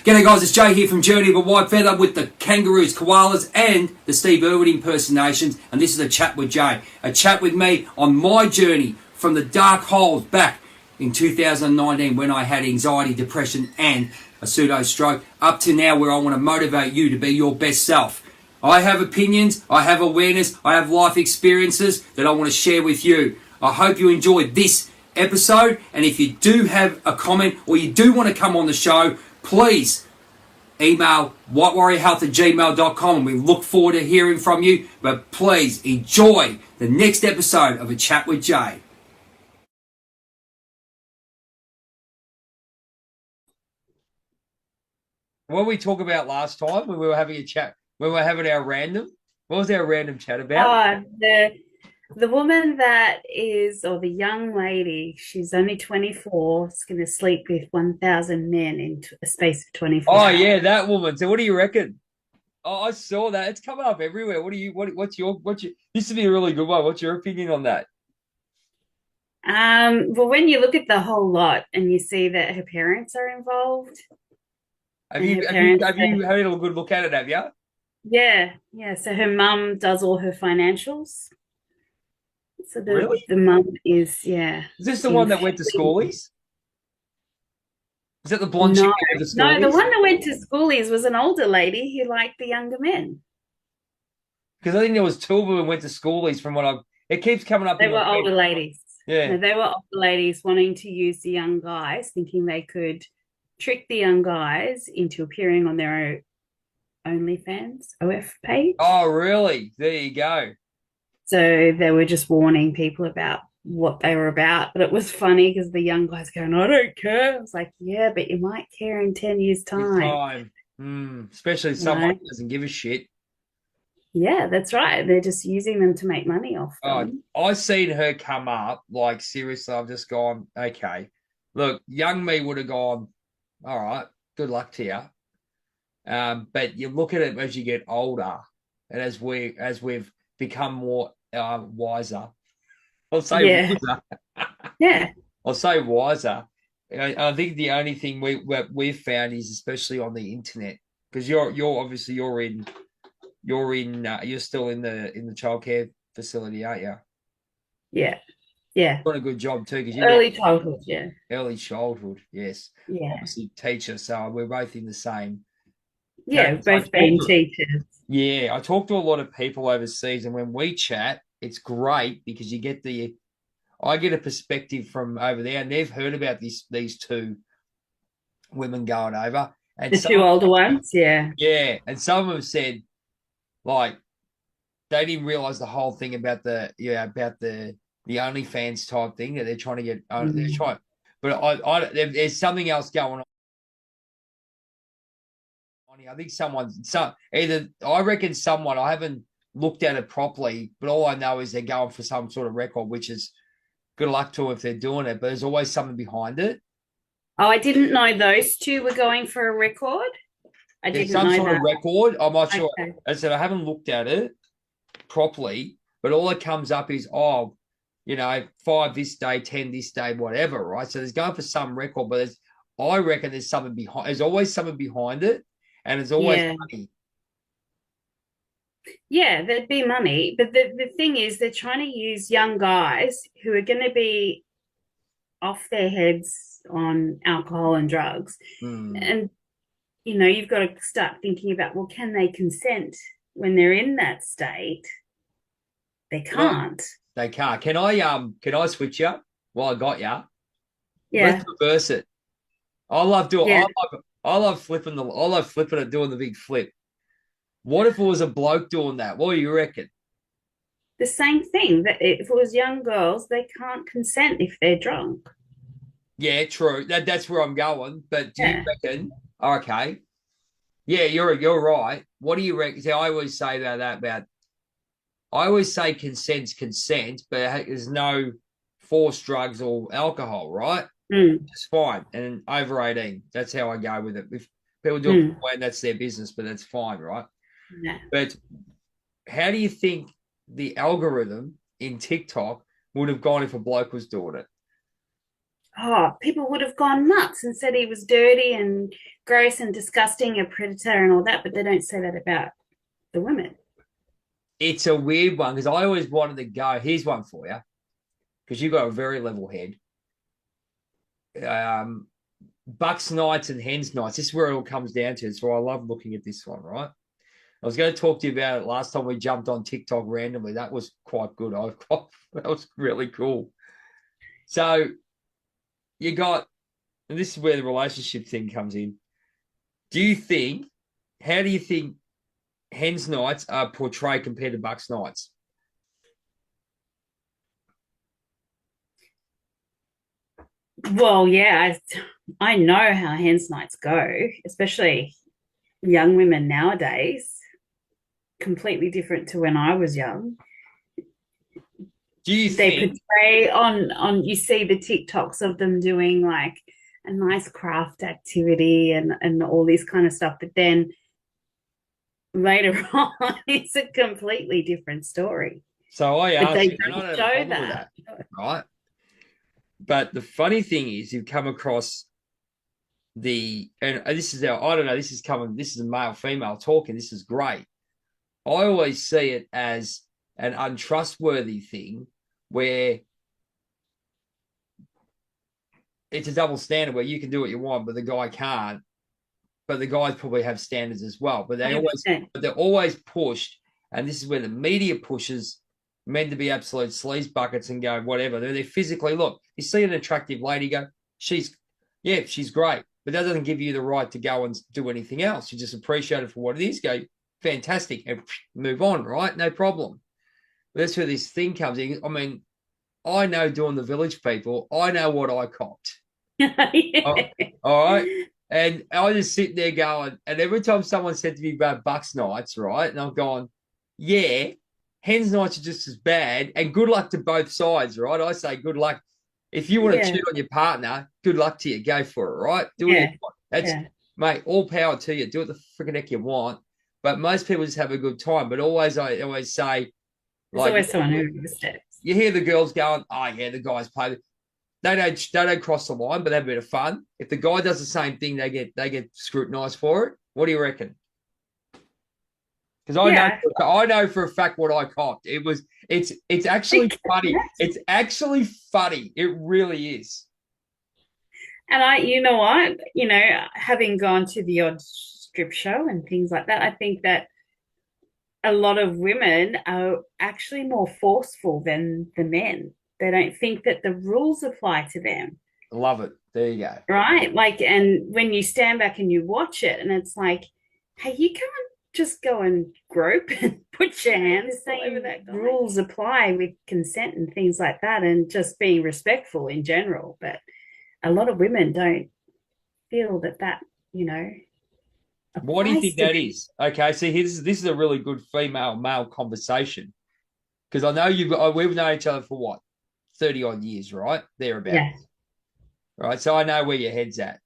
G'day guys, it's Jay here from Journey of a Whitefeather with the kangaroos, koalas and the Steve Irwin impersonations, and this is a chat with Jay. A chat with me on my journey from the dark holes back in 2019 when I had anxiety, depression and a pseudo stroke, up to now where I want to motivate you to be your best self. I have opinions, I have awareness, I have life experiences that I want to share with you. I hope you enjoyed this episode, and if you do have a comment or you do want to come on the show, please email whitewarriorhealth@gmail.com, and we look forward to hearing from you. But please enjoy the next episode of A Chat with Jay. What did we talk about last time when we were having a chat, when we were having our random? What was our random chat about? The woman that is, or the young lady, she's only 24, is going to sleep with 1,000 men in a space of 24 Oh hours. yeah, that woman. So what do you reckon? Oh, I saw that. It's coming up everywhere. What's your this would be a really good one. What's your opinion on that? Well, when you look at the whole lot and you see that her parents are involved, Have and you her have you parents, have you had a good look at it, have you? yeah, so her mum does all her financials. So the Really? the mum is, yeah, Is this the one that went to incredibly. schoolies? Is that the blonde chick No, that went to no, the schoolies? one that went to schoolies was an older lady who liked the younger men. Because I think there was two of them who went to schoolies from what I. It keeps coming up in They my were head. older ladies. Yeah. No, they were older ladies wanting to use the young guys, thinking they could trick the young guys into appearing on their OnlyFans OF page. Oh, really? There you go. So they were just warning people about what they were about. But it was funny because the young guys going, I don't care. I was like, yeah, but you might care in 10 years' It's time. time. Especially You someone know? who doesn't give a shit. Yeah, that's right. They're just using them to make money off Oh, them. I seen her come up. Like seriously, I've just gone. Okay, look, young me would have gone. All right, good luck to you. But you look at it as you get older, and as we've become more wiser. I'll say Yeah. wiser. Yeah. I'll say wiser. I think the only thing what we've found is, especially on the internet, because you're obviously you're still in the childcare facility, aren't you? Yeah. Yeah. Done a good job too, because you've got Early childhood. Yeah. early childhood. Yes, Yeah. obviously teacher, so we're both in the same Yeah. category. Both being teachers. I talk to a lot of people overseas, and when we chat, it's great because I get a perspective from over there, and they've heard about these two women going over, and The two older ones. Yeah. some of them said like they didn't realize the whole thing about the OnlyFans type thing that they're trying to get. They're Mm. trying, but there's something else going on. I think either I reckon someone, I haven't looked at it properly, but all I know is they're going for some sort of record, which is good luck to them if they're doing it. But there's always something behind it. Oh, I didn't know those two were going for a record. I There's didn't some know sort of that. record. I'm not sure. Okay. As I said, I haven't looked at it properly, but all that comes up is, 5 this day, 10 this day, whatever, right? So there's going for some record, but I reckon there's something behind. There's always something behind it, and it's always Yeah. money. Yeah, there'd be money. But the thing is, they're trying to use young guys who are going to be off their heads on alcohol and drugs. Hmm. And, you've got to start thinking about, well, can they consent when they're in that state? They Well, can't. they can't. Can I switch you while I got you? Let's Yeah. reverse it. I love doing. Yeah. I love flipping it, doing the big flip. What if it was a bloke doing that? What do you reckon? The same thing that if it was young girls, they can't consent if they're drunk. Yeah, true. That's where I'm going. But do you Yeah. reckon? Okay. Yeah, you're right. What do you reckon? See, I always say consent's consent, but there's no forced drugs or alcohol, right? Mm, It's fine. And over 18, that's how I go with it. If people do it mm, when that's their business, but that's fine, right? yeah. But how do you think the algorithm in TikTok would have gone if a bloke was doing it? people would have gone nuts and said he was dirty and gross and disgusting, a predator and all that, but they don't say that about the women. It's a weird one because I always wanted to go. Here's one for you because you've got a very level head. Bucks nights and hens nights. This is where it all comes down to. So I love looking at this one, right? I was going to talk to you about it last time we jumped on TikTok randomly. That was quite good. That was really cool. So you got, and this is where the relationship thing comes in. How do you think hens nights are portrayed compared to Bucks nights? Well, yeah, I know how hens nights go, especially young women nowadays. Completely different to when I was young. Do you They think portray on you see the TikToks of them doing like a nice craft activity and all this kind of stuff, but then later on it's a completely different story. so? I But asked they you, and I don't don't have a show problem with that. that, right? But the funny thing is, you've come across and this is I don't know, this is a male female talking. This is great. I always see it as an untrustworthy thing where it's a double standard where you can do what you want, but the guy can't. But the guys probably have standards as well. But they're always pushed, and this is where the media pushes men to be absolute sleaze buckets and go whatever. They physically look. You see an attractive lady, go, she's great, but that doesn't give you the right to go and do anything else. You just appreciate it for what it is. Go, fantastic, and move on, right? No problem. But that's where this thing comes in. I mean, I know doing the village people, I know what I copped. Yeah. All right. And I just sit there going, and every time someone said to me about Bucks nights, right? And I'm going, yeah, hens nights are just as bad. And good luck to both sides, right? I say good luck. If you want to Yeah. cheat on your partner, good luck to you. Go for it, right? Do what you Yeah. want. That's, Yeah. mate, all power to you. Do what the freaking heck you want. But most people just have a good time. But I always say, There's like, always someone who oversteps. you hear the girls going, oh, yeah, the guys play. They don't cross the line, but they have a bit of fun. If the guy does the same thing, they get scrutinised for it. What do you reckon? Because Yeah. I know for a fact what I copped. It's actually funny. It's actually funny. It really is. And you know what, having gone to the odd strip show and things like that, I think that a lot of women are actually more forceful than the men. They don't think that the rules apply to them. Love it. There you go. Right? Like, and when you stand back and you watch it, and it's like, hey, you can't just go and grope and put your hands all over that guy. Rules apply with consent and things like that, and just being respectful in general. But a lot of women don't feel that, What do you applies think to that them. is? Okay, see, this is a really good female male conversation because I know we've known each other for what 30 odd years, right? Thereabout. Yeah. Right. So I know where your head's at.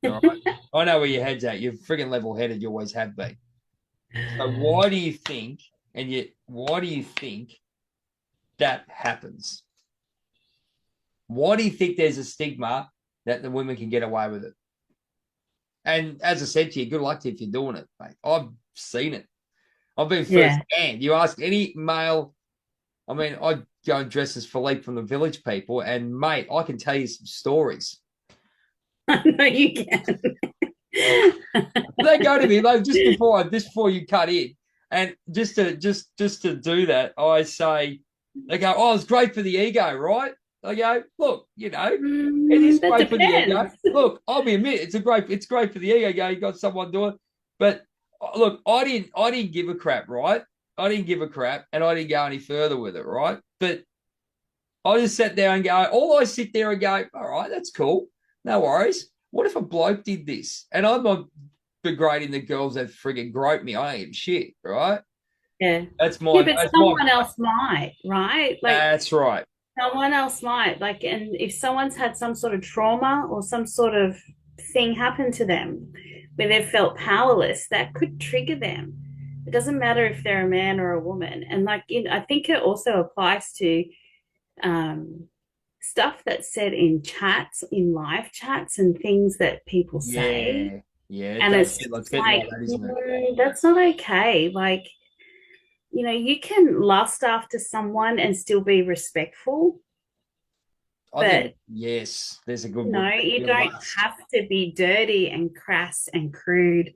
All right. I know where your head's at. You're frigging level headed. You always have been. So why do you think that happens? Why do you think there's a stigma that the women can get away with it? And as I said to you, good luck to you if you're doing it, mate. I've seen it. I've been Yeah. first hand. You ask any male, I mean, I go and dress as Philippe from the Village People, and mate, I can tell you some stories. I know you can. They go to me like just before you cut in, and just to do that, I say, they go, oh, it's great for the ego, right? I go, look, it is That great for the ego. depends. Look, I'll be admit it's great for the ego. You got someone doing it, but look, I didn't give a crap, right? I didn't give a crap, and I didn't go any further with it, right? But I just sat there and go, I sit there and go, all right, that's cool, no worries. What if a bloke did this? And I'm not degrading the girls that frigging grope me. I don't give a shit, right? Yeah. That's Yeah, my. but That's my. someone else might, right? Like That's right. someone else might. Like, and if someone's had some sort of trauma or some sort of thing happen to them where they've felt powerless, that could trigger them. It doesn't matter if they're a man or a woman. And like, I think it also applies to um, stuff that's said in chats, in live chats, and things that people say. Yeah, yeah, it And does. it's It's just getting like, like that, isn't it? no, that's not okay. Like, you can lust after someone and still be respectful, I think but yes, there's a good word. you Your don't lust. have to be dirty and crass and crude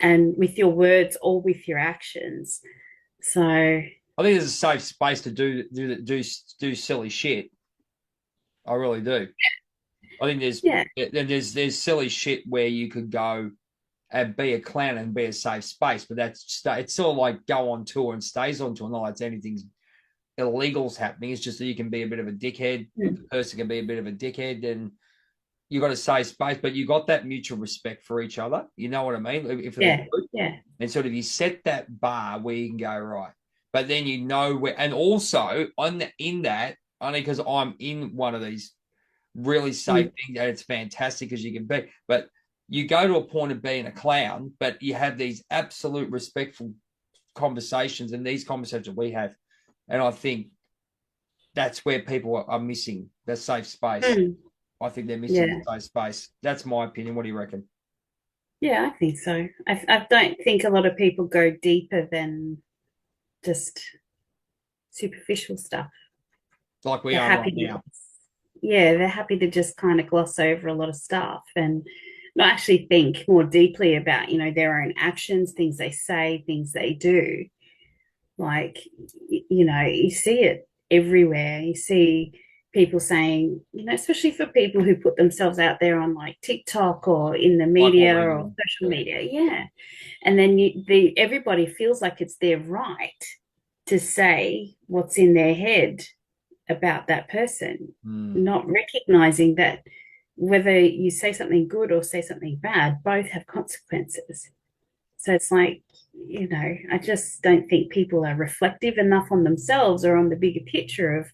and with your words or with your actions. So, I think there's a safe space to do silly shit. I really do. I think yeah, there's silly shit where you could go and be a clown and be a safe space, but it's sort of like go on tour and stays on tour. Not like anything's illegals happening. It's just that you can be a bit of a dickhead. The person can be a bit of a dickhead, and you got a safe space, but you got that mutual respect for each other. You know what I mean? If they're yeah, good. yeah. And sort of you set that bar where you can go right, but then you know where. And also in that, only because I'm in one of these really safe things, and it's fantastic because you can be. But you go to a point of being a clown, but you have these absolute respectful conversations, and these conversations we have, and I think that's where people are missing the safe space. Mm, I think they're missing yeah. the safe space. That's my opinion. What do you reckon? Yeah, I think so. I don't think a lot of people go deeper than just superficial stuff. Like we They're are right happy to, now. yeah, they're happy to just kind of gloss over a lot of stuff and not actually think more deeply about, their own actions, things they say, things they do. Like, you see it everywhere. You see people saying, especially for people who put themselves out there on like TikTok or in the Like what media we're or doing. social media. Yeah. And then everybody feels like it's their right to say what's in their head about that person, Mm. not recognizing that whether you say something good or say something bad, both have consequences. So it's like, I just don't think people are reflective enough on themselves or on the bigger picture of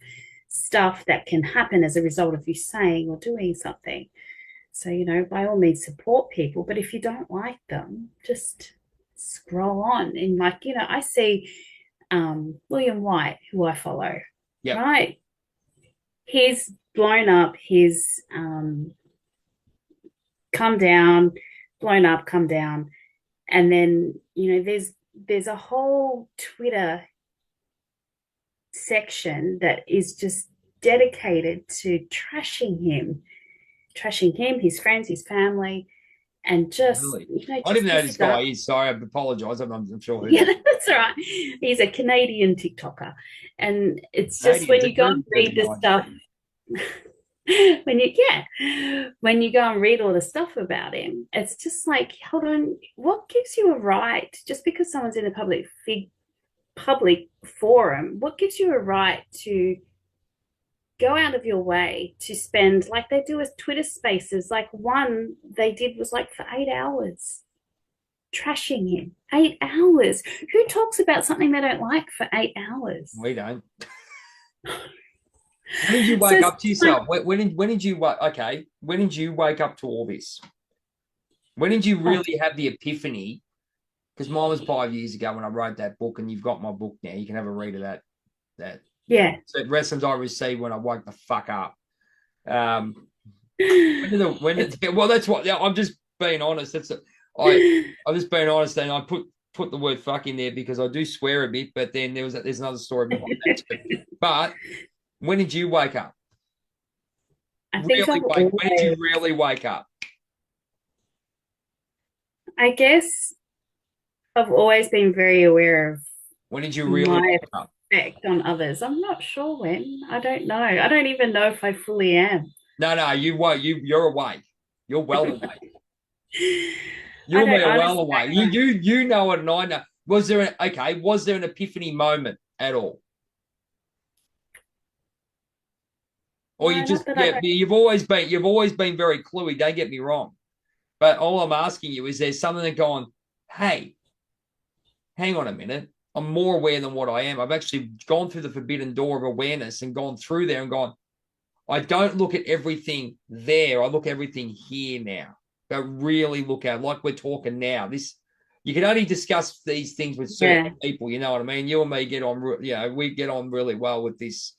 stuff that can happen as a result of you saying or doing something. So, by all means, support people. But if you don't like them, just scroll on. And, like, I see William White, who I follow, Yep. right? He's blown up his come down, blown up, come down. And then, there's a whole Twitter section that is just dedicated to trashing him, his friends, his family, and just, Really? I didn't just know this guy disgust. is. Sorry, I apologize. I'm sure who Yeah, that is. that's all right. He's a Canadian TikToker. And it's just Canadians when are you go good. and There's read the no idea. stuff, when you go and read all the stuff about him, it's just like, hold on, what gives you a right, just because someone's in a public forum, what gives you a right to go out of your way to spend, like they do with Twitter spaces, like one they did was like for 8 hours trashing him. 8 hours. Who talks about something they don't like for 8 hours? We don't. When did you So wake it's up to like, yourself? When did you wake? Okay, when did you wake up to all this? When did you oh, really have the epiphany? Because mine was 5 years ago when I wrote that book, and you've got my book now. You can have a read of that. That yeah. so lessons I received when I woke the fuck up. Well, that's what I'm just being honest. I'm just being honest, and I put the word fuck in there because I do swear a bit, but then there's another story behind that too. But when did you wake up? I think I've When did you always, really wake up? I guess I've always been very aware of When did you really my wake up? effect on others. I'm not sure when. I don't know. I don't even know if I fully am. No, you woke. You're awake. You're well awake. You I and me don't are well honestly awake. don't know. You know it, and I know. Was there an epiphany moment at all? Or you No, just not that I yeah, don't. you've always been very cluey, don't get me wrong. But all I'm asking you is there something that going, hey, hang on a minute. I'm more aware than what I am. I've actually gone through the forbidden door of awareness and gone through there and gone, I don't look at everything there. I look at everything here now. But really look at like we're talking now. This you can only discuss these things with certain Yeah. people. You know what I mean? You and me get on. We get on really well with this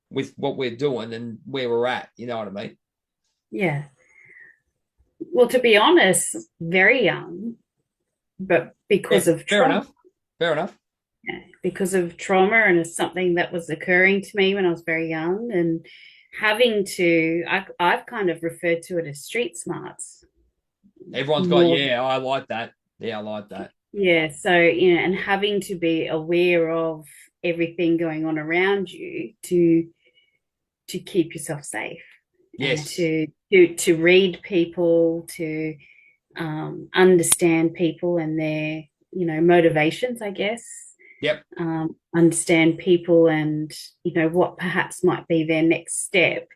with what we're doing and where we're at. You know what I mean? Yeah. Well, to be honest, very young, but Yeah, because of fair trauma. enough. Fair enough. Yeah, because of trauma, and it's something that was occurring to me when I was very young, and having to, I've kind of referred to it as street smarts Everyone's got, more. yeah, I like that. Yeah, I like that. Yeah, so and having to be aware of everything going on around you to keep yourself safe, and Yes. to read people, to understand people and their motivations, I guess. Yep. Understand people and what perhaps might be their next step,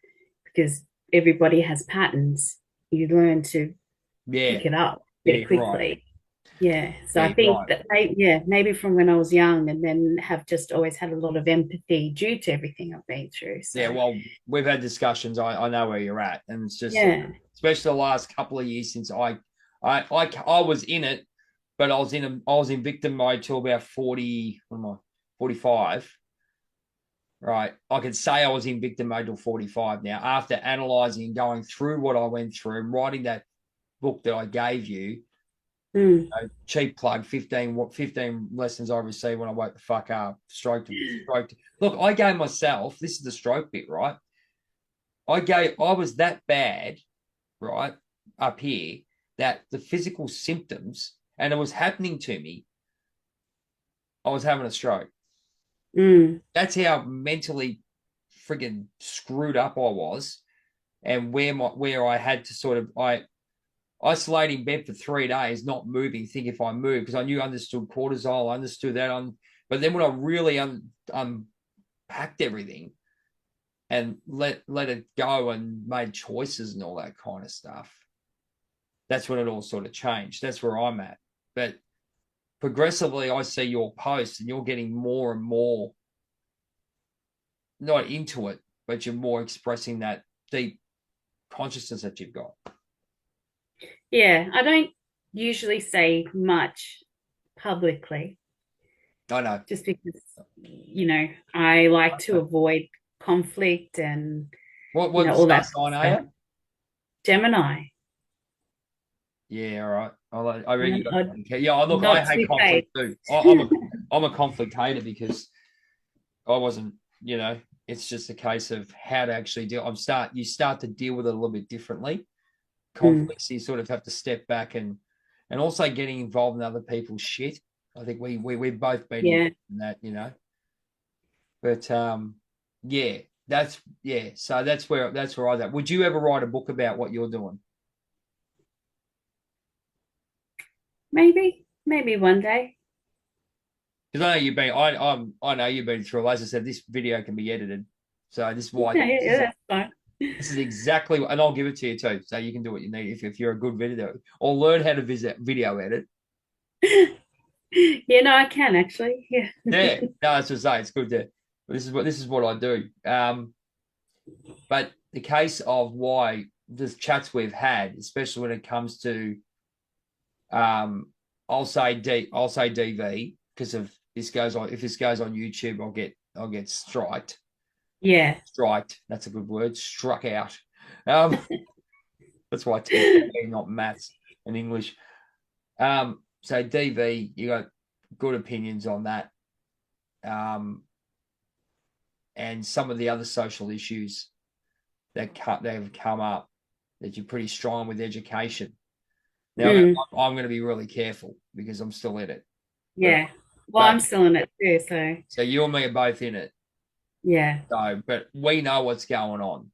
because everybody has patterns. You learn to Yeah. pick it up Yeah, pretty right. quickly. Yeah, so I Yeah, think right. that maybe from when I was young, and then have just always had a lot of empathy due to everything I've been through. Yeah, So well, we've had discussions. I know where you're at, and it's just, yeah. especially the last couple of years since I was in it, but I was in victim mode till about 40. What am I? 45. Right. I could say I was in victim mode till 45 now. After analyzing and going through what I went through and writing that book that I gave you, Mm. cheap plug, 15 lessons I received when I woke the fuck up, stroke. Look, I gave myself, this is the stroke bit, right? I was that bad, right, up here, that the physical symptoms, and it was happening to me, I was having a stroke. Mm. That's how mentally friggin' screwed up I was, and where I had to sort of I isolate in bed for 3 days, not moving, think if I move, because I knew understood cortisol, understood that on. But then when I really unpacked everything and let it go and made choices and all that kind of stuff, that's when it all sort of changed. That's where I'm at. But progressively, I see your posts and you're getting more and more not into it, but you're more expressing that deep consciousness that you've got. Yeah, I don't usually say much publicly, I know. just because I like to avoid conflict and What all star that sign are stuff. you? Gemini. Yeah, all right. I read you got I'm conflict. Yeah, look, I not hate too conflict fake. too. I'm a conflict hater because I wasn't, it's just a case of how to actually deal. You start to deal with it a little bit differently. Mm. Conflicts, you sort of have to step back and also getting involved in other people's shit. I think we've both been Yeah, involved in that. But yeah, So that's where I was at. Would you ever write a book about what you're doing? maybe one day. Because I know you've been through. As I said, this video can be edited, so this is why Yeah, yeah, that's fine. this is exactly, and I'll give it to you too, so you can do what you need if you're a good video or learn how to visit video edit. Yeah, no, I can actually. Yeah. Yeah, no, that's what I say. It's good to. This is what I do. But the case of why the chats we've had, especially when it comes to, um, I'll say DV because of this goes on. If this goes on YouTube, I'll get striked. Yeah. Striked. That's a good word. Struck out. Um, that's why I teach not maths and English. So DV, you got good opinions on that, and some of the other social issues that have come up that you're pretty strong with education. Now Mm. I'm going to be really careful because I'm still in it, but Yeah. Well, I'm still in it too, so so you and me are both in it. yeah. So, but we know what's going on.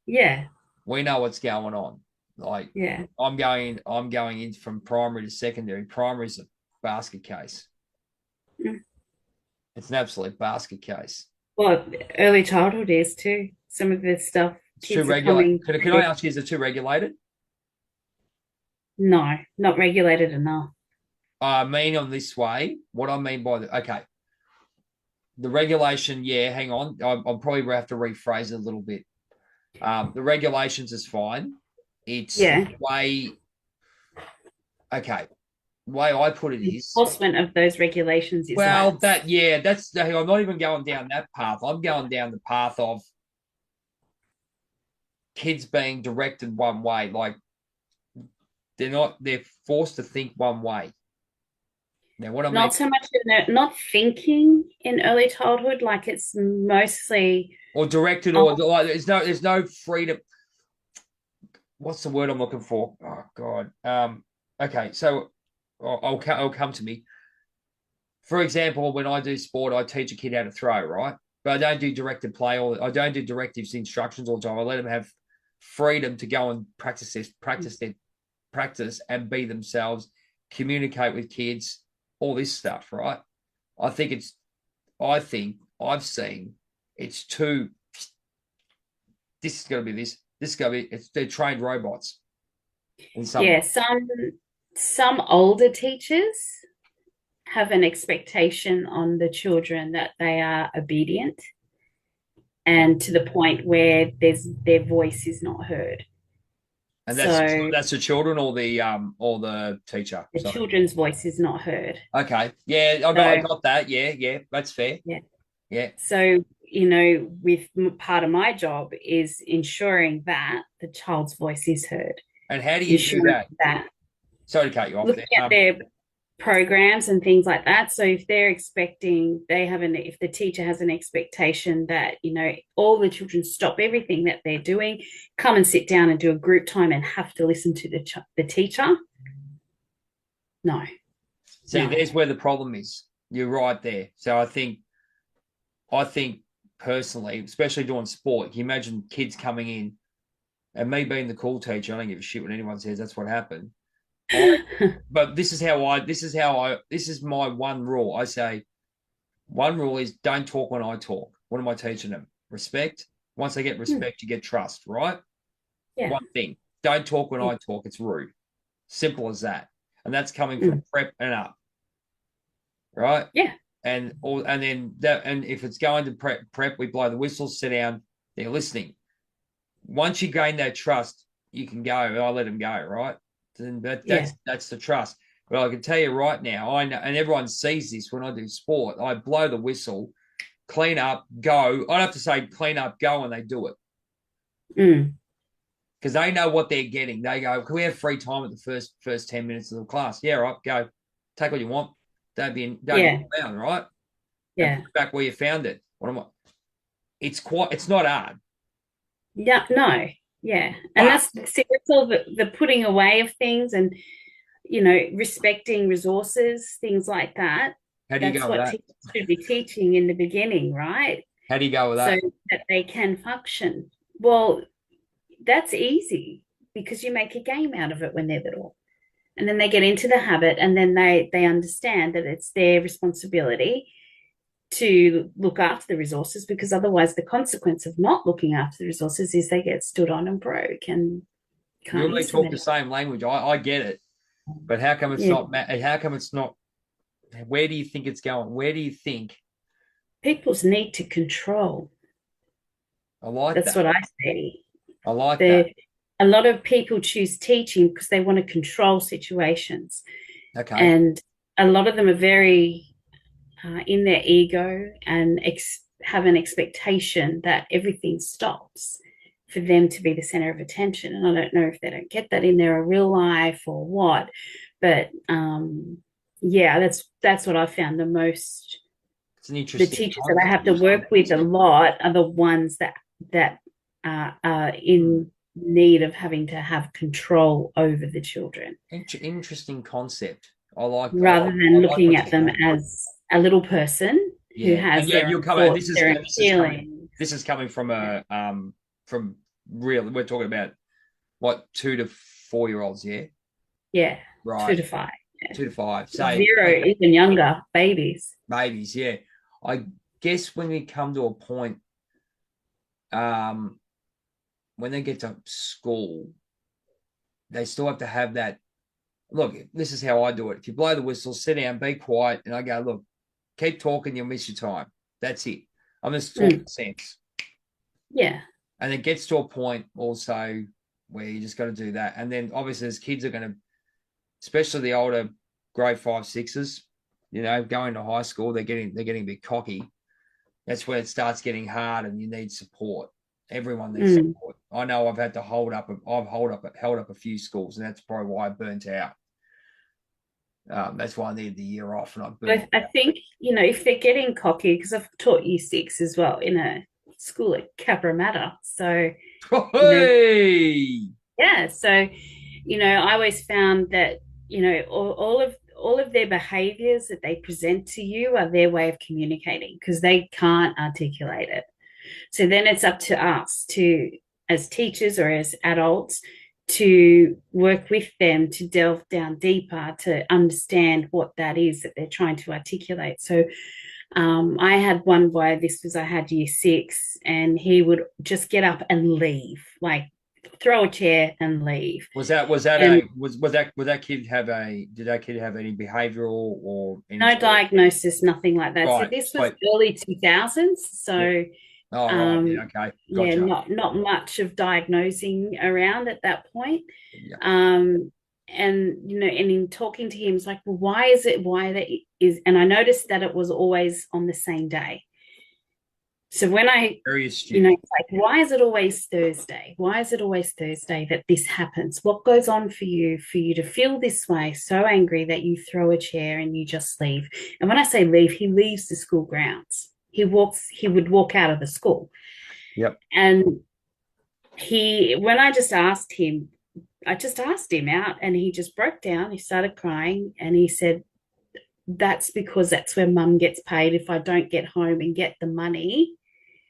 Yeah. We know what's going on. Like Yeah. I'm going in from primary to secondary. Primary is a basket case. Mm. It's an absolute basket case. Well, early childhood is too. Some of the stuff It's too kids are regulated. coming Can I through. ask you, is it too regulated? No, not regulated enough. I mean, on this way, what I mean by the regulation, yeah, hang on. I'll probably have to rephrase it a little bit. The regulations is fine. It's Yeah. the way, okay. the way I put it is, Enforcement of those regulations is well, lax. I'm not even going down that path. I'm going down the path of kids being directed one way. Like they're forced to think one way. Now, what I mean, Not so much not thinking in early childhood, like it's mostly or directed, um, or like there's no freedom. What's the word I'm looking for? Oh God. Okay, so I'll come to me. For example, when I do sport, I teach a kid how to throw, right? But I don't do directed play, or I don't do directives, instructions all the time. I let them have freedom to go and practice and be themselves, communicate with kids, all this stuff, right? I think it's, I think I've seen it's too. This is going to be this. This is going to be. They're trained robots in some yeah, way. some older teachers have an expectation on the children that they are obedient and to the point where their voice is not heard. And So that's the children or the teacher. the Sorry. children's voice is not heard. Okay. Yeah, I So got that. Yeah, that's fair. yeah. Yeah. So, with part of my job is ensuring that the child's voice is heard, And how do you do ensuring that? that Sorry to cut you off there. looking at their programs and things like that. So if they're expecting, if the teacher has an expectation that, all the children stop everything that they're doing, come and sit down and do a group time and have to listen to the teacher. No, See, no. there's where the problem is. You're right there. So I think personally, especially doing sport, can you imagine kids coming in and me being the cool teacher? I don't give a shit what anyone says. That's what happened. But this is my one rule. I say one rule is don't talk when I talk. What am I teaching them? Respect. Once they get respect, you get trust, right? Yeah. One thing. Don't talk when I talk. It's rude. Simple as that. And that's coming from prep and up. Right? Yeah. And if it's going to prep, we blow the whistle, sit down, they're listening. Once you gain that trust, you can go. I let them go, right? And that's the trust. But I can tell you right now, I know, and everyone sees this when I do sport. I blow the whistle, clean up, go. I don't have to say clean up, go, and they do it because they know what they're getting. They go, "Can we have free time at the first 10 minutes of the class?" Yeah, right. Go, take what you want. Don't be around, right? Yeah. And put it back where you found it. It's not hard. Yeah. No. Yeah. And that's all the putting away of things and respecting resources, things like that. How do you go with that? Teachers should be teaching in the beginning, right? How do you go with that? So that they can function. Well, that's easy because you make a game out of it when they're little. And then they get into the habit and then they understand that it's their responsibility to look after the resources because otherwise the consequence of not looking after the resources is they get stood on and broke and can't you talk the same language. I get it. But how come it's not? How come it's not? Where do you think it's going? Where do you think people's need to control? I like that's that. What I see. I like that. A lot of people choose teaching because they want to control situations. Okay. And a lot of them are very in their ego and have an expectation that everything stops for them to be the center of attention. And I don't know if they don't get that in their real life or what, but that's what I found the most. It's an interesting. The teachers that I have to work with a lot are the ones that are in need of having to have control over the children. Interesting concept. I like rather than looking at them as a little person who has their thoughts, their feelings. This is coming from from real. We're talking about what 2 to 4 year olds, yeah. Yeah, right. 2 to 5. Yeah. 2 to 5. So 0, even younger babies. Babies, yeah. I guess when we come to a point, when they get to school, they still have to have that. Look, this is how I do it. If you blow the whistle, sit down, be quiet, and I go, look, keep talking, you'll miss your time. That's it. I'm just talking sense. Yeah. And it gets to a point also where you just got to do that. And then obviously as kids are going to, especially the older grade 5, 6s, going to high school, they're getting a bit cocky. That's where it starts getting hard, and you need support. Everyone needs support. I know I've had to held up a few schools, and that's probably why I burnt out. That's why I needed the year off, and I think, if they're getting cocky, because I've taught year 6 as well in a school at Cabramatta. So, hey! Yeah. So, I always found that, all of their behaviors that they present to you are their way of communicating because they can't articulate it. So then it's up to us as teachers or as adults, to work with them to delve down deeper to understand what that is that they're trying to articulate. So I had one boy, I had year 6, and he would just get up and leave, like throw a chair and leave. Did that kid have any behavioral or any no diagnosis, nothing like that. Right. So this was early 2000s. So yeah. Oh, right. Yeah, okay. Gotcha. Yeah, not much of diagnosing around at that point. Yeah. And and in talking to him, it's like, well, why that is, and I noticed that it was always on the same day. So when very astute. It's like, why is it always Thursday? Why is it always Thursday that this happens? What goes on for you to feel this way, so angry that you throw a chair and you just leave? And when I say leave, he leaves the school grounds. He would walk out of the school. Yep. And when I just asked him out, and he just broke down. He started crying, and he said, that's because that's where mum gets paid. If I don't get home and get the money,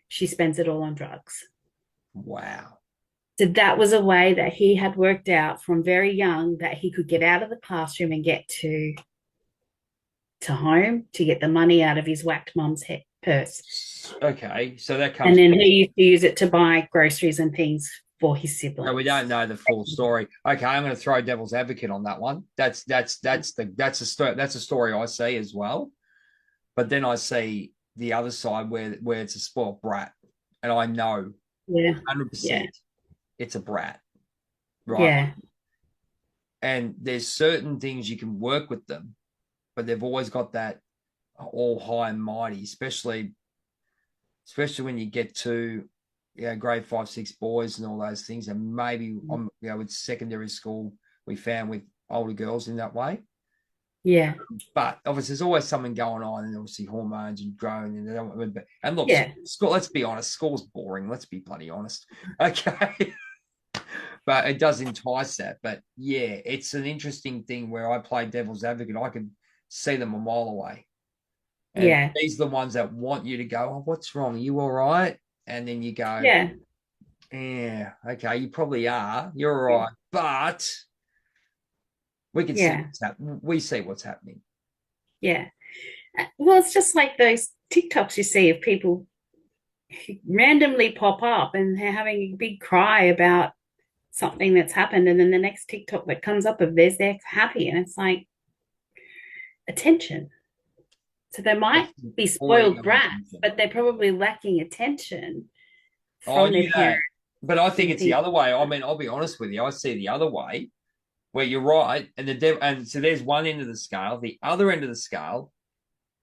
she spends it all on drugs. Wow. So that was a way that he had worked out from very young that he could get out of the classroom and get to home to get the money out of his whacked mum's purse. Okay, so that comes. And then he used to use it to buy groceries and things for his siblings. No, we don't know the full story. Okay, I'm going to throw devil's advocate on that one. That's a story I see as well. But then I see the other side where it's a spoiled brat, and I know 100% it's a brat, right? Yeah. And there's certain things you can work with them, but they've always got that all high and mighty, especially when you get to grade 5, 6 boys and all those things, and maybe with secondary school we found with older girls in that way. Yeah. But obviously there's always something going on, and obviously hormones and growing, and look, school, let's be honest, school's boring. Let's be bloody honest. Okay. But it does entice that. But yeah, it's an interesting thing where I play devil's advocate. I can see them a mile away. And these are the ones that want you to go, oh, what's wrong? Are you all right? And then you go, yeah, okay, you probably are. You're all right. But we can see what's happening. We see what's happening. Yeah. Well, it's just like those TikToks you see of people who randomly pop up and they're having a big cry about something that's happened. And then the next TikTok that comes up of theirs, they're happy. And it's like, attention. So they might be spoiled brats, but they're probably lacking attention from their parents. But I think it's the other way. I mean, I'll be honest with you. I see the other way where you're right. And so there's one end of the scale. The other end of the scale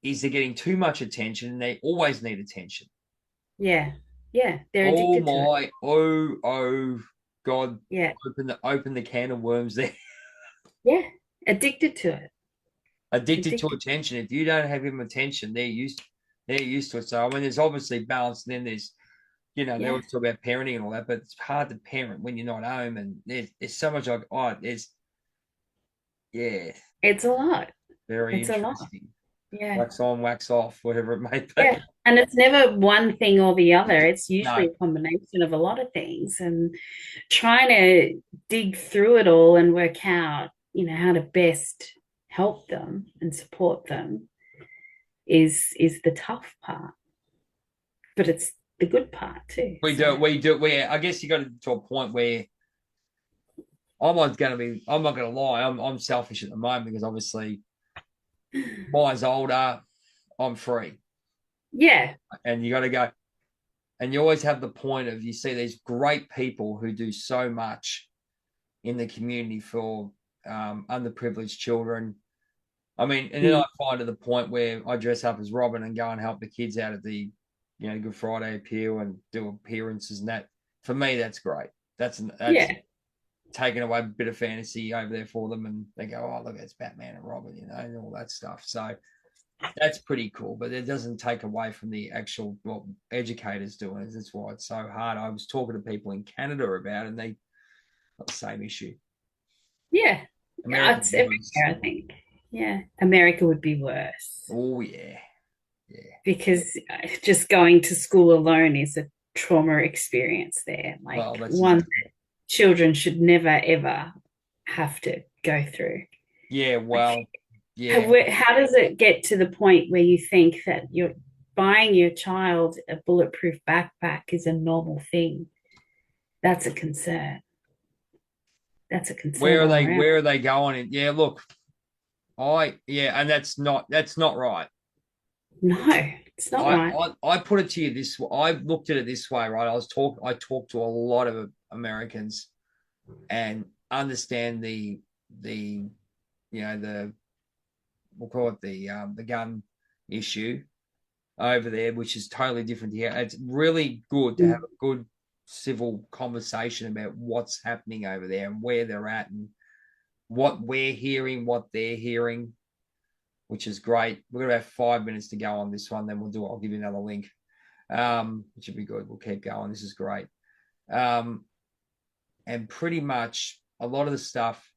is they're getting too much attention, and they always need attention. Yeah. Yeah. They're addicted to it. Oh, God. Yeah. Open the can of worms there. Yeah. Addicted to it. Addicted to attention. If you don't have him attention, they're used to it. So I mean, there's obviously balance. And then there's, they always talk about parenting and all that, but it's hard to parent when you're not home. And there's so much it's a lot. Very it's interesting. A lot. Yeah. Wax on, wax off, whatever it may be. Yeah. And it's never one thing or the other. It's usually a combination of a lot of things, and trying to dig through it all and work out, how to best help them and support them is the tough part, but it's the good part too. We do. I guess you got to a point where I'm not going to lie. I'm selfish at the moment because obviously mine's older. I'm free. Yeah. And you got to go, and you always have the point of, you see these great people who do so much in the community for underprivileged children. I mean, and then I find to the point where I dress up as Robin and go and help the kids out at the, Good Friday appeal and do appearances and that. For me, that's great. That's Yeah. taking away a bit of fantasy over there for them, and they go, "Oh, look, it's Batman and Robin," and all that stuff. So that's pretty cool, but it doesn't take away from the actual what educators do, and that's why it's so hard. I was talking to people in Canada about it, and they got the same issue. Yeah. America, It's everywhere, I think. Yeah. America would be worse. Oh yeah, yeah. Because just going to school alone is a trauma experience there. Like Well, that's one that children should never ever have to go through. Yeah, well, yeah. How does it get to the point where you think that you're buying your child a bulletproof backpack is a normal thing? That's a concern. That's a concern. Where are they going? And yeah, look, and that's not right. No, it's not right. I put it to you this way. I looked at it this way, right? I talked to a lot of Americans and understand the we'll call it the gun issue over there, which is totally different here. It's really good to have a good civil conversation about what's happening over there and where they're at and what we're hearing, what they're hearing, which is great. We've got about 5 minutes to go on this one, then I'll give you another link, which would be good. We'll keep going. This is great. And pretty much a lot of the stuff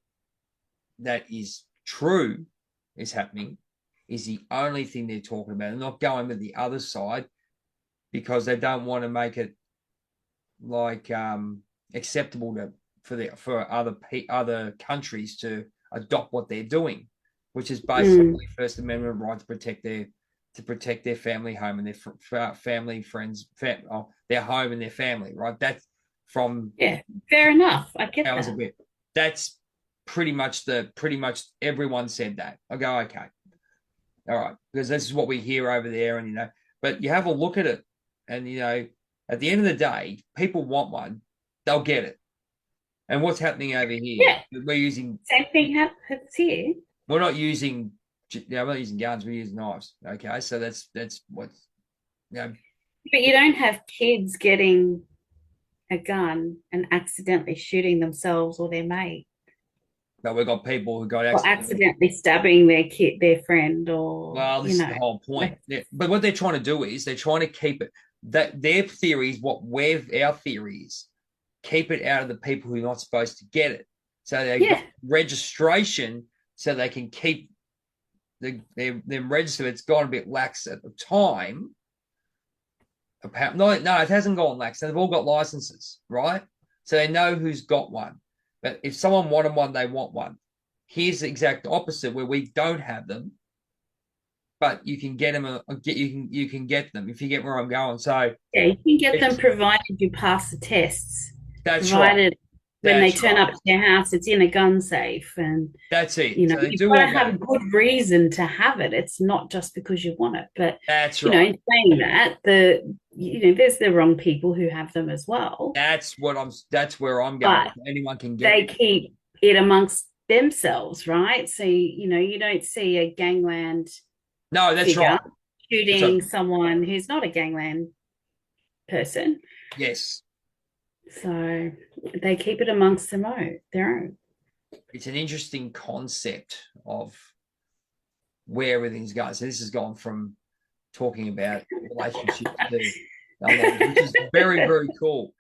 that is true is happening is the only thing they're talking about. They're not going with the other side because they don't want to make it like acceptable for other countries to adopt what they're doing, which is basically First Amendment right to protect their family home and their family friends, their home and their family. Right, that's from fair enough. I get that. A bit. That's pretty much everyone said that. I go, okay, all right, because this is what we hear over there, and but you have a look at it, and at the end of the day, people want one, they'll get it. And what's happening over here? We're using same thing happens here. We're not using guns. We're using knives. Okay, so that's what's But you don't have kids getting a gun and accidentally shooting themselves or their mate. But we've got people who got accidentally stabbing their friend, or this is the whole point. But what they're trying to do is they're trying to keep it. That their theory is our theory is keep it out of the people who are not supposed to get it. So they got registration so they can keep them registered. It's gone a bit lax at the time. No, it hasn't gone lax. They've all got licenses, right? So they know who's got one. But if someone wanted one, they want one. Here's the exact opposite, where we don't have them, but you can get them. You can get them if you get where I'm going. So you can get them provided you pass the tests. That's provided when they turn up to your house, it's in a gun safe, and that's it. You've got to have a good reason to have it. It's not just because you want it. But that's right. In saying that, there's the wrong people who have them as well. That's where I'm going. But anyone can get it. They keep it amongst themselves, right? So you don't see a gangland. No, that's right. Shooting someone who's not a gangland person. Yes. So they keep it amongst their own. It's an interesting concept of where everything's going. So this has gone from talking about relationships to which is very, very cool.